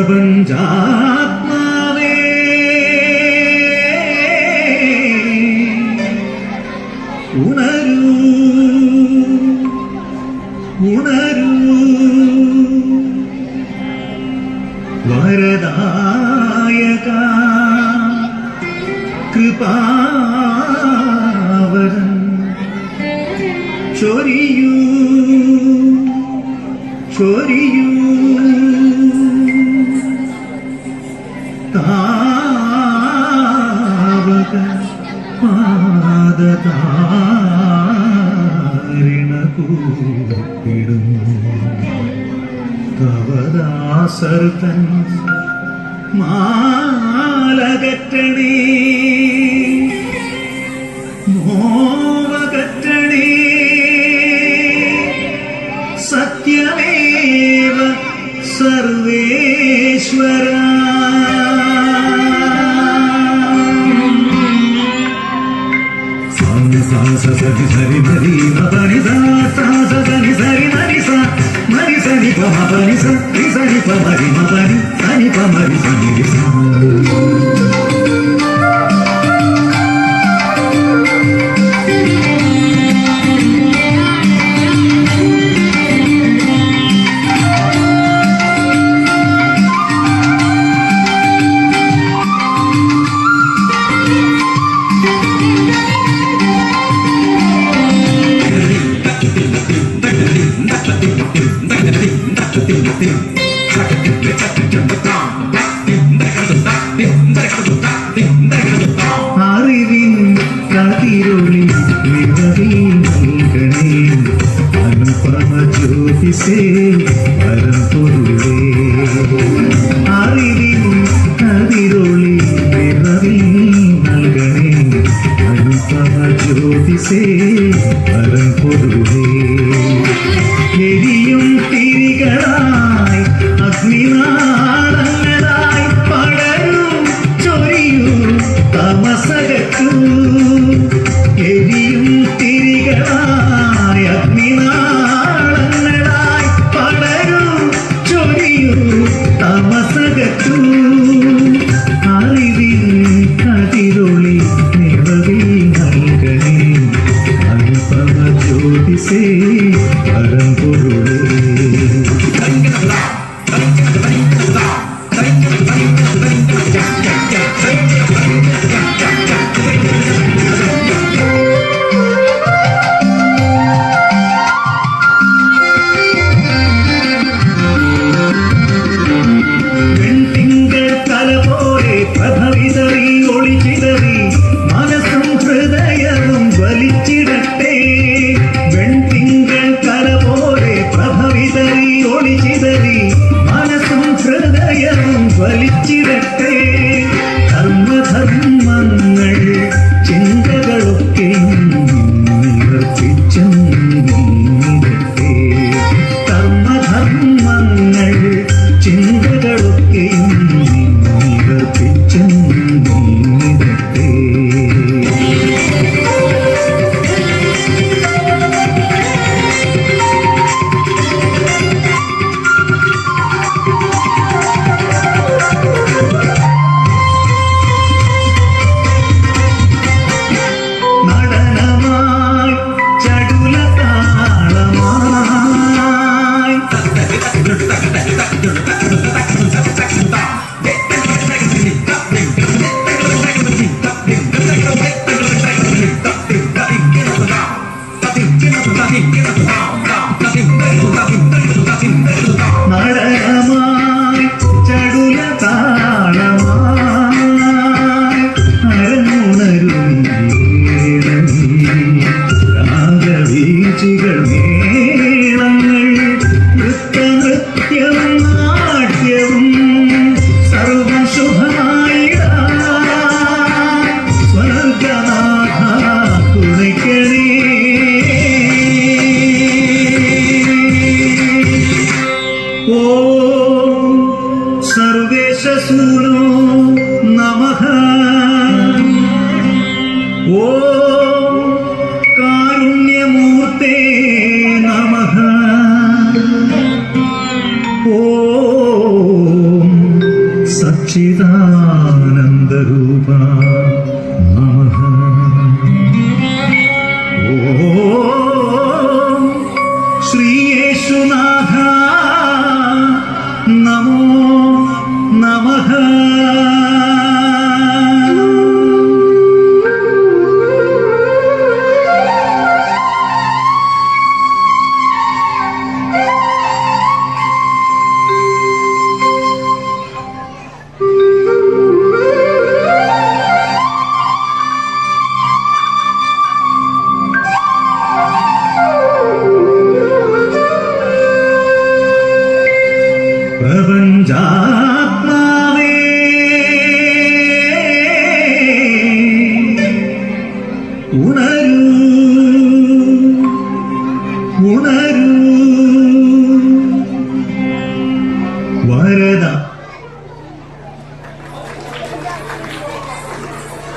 പ്രപഞ്ചാത്മാവേ ഉണരൂ ഉണരൂ വരദായക കൃപാവരൻ ചൊരിയൂ ചൊരിയൂ താവക പാദതാരിണകൂപ്പിടുന്നു തവദാസർത്തൻ മാലകറ്റണേ മോവകറ്റണേ സത്യമേവ സർവേശ്വര സരി സരി മരി മപനി സരി സരി മരി മരി സനി പമപനി സനി പമരി മപനി സനി പമരി സനി അറിവിൻ കതിരൊളി നിറവിൽക്കണേ അനുപമ ജ്യോതിസേ പരമ്പൊരുളേ അറിവിൻ കതിരൊളി നിറവിൽ നൽകണേ അനുപമ ജ്യോതിസേ പരമ്പൊരുളേ എരിയും തിരികളായി അഗ്നിനാളങ്ങളായി പടരൂ ചൊരിയൂ തമസകറ്റൂ എരിയും തിരികളായി അഗ്നിനാളങ്ങളായി പടരൂ ചൊരിയൂ തമസകറ്റൂ അറിവിൻ കതിരൊളി നിറവിൽ നൽകണേ അനുപമ ജ്യോതിസേ പരമ്പൊരുളേ വെൺതിങ്കൾ തല പോലെ പ്രഭവിതറി ഒളിച്ചിതറി മനസ്സും ഹൃദയവും വലിച്ചിടട്ടെ വെൺതിങ്കൾ തല പോലെ പ്രഭ ഉണരും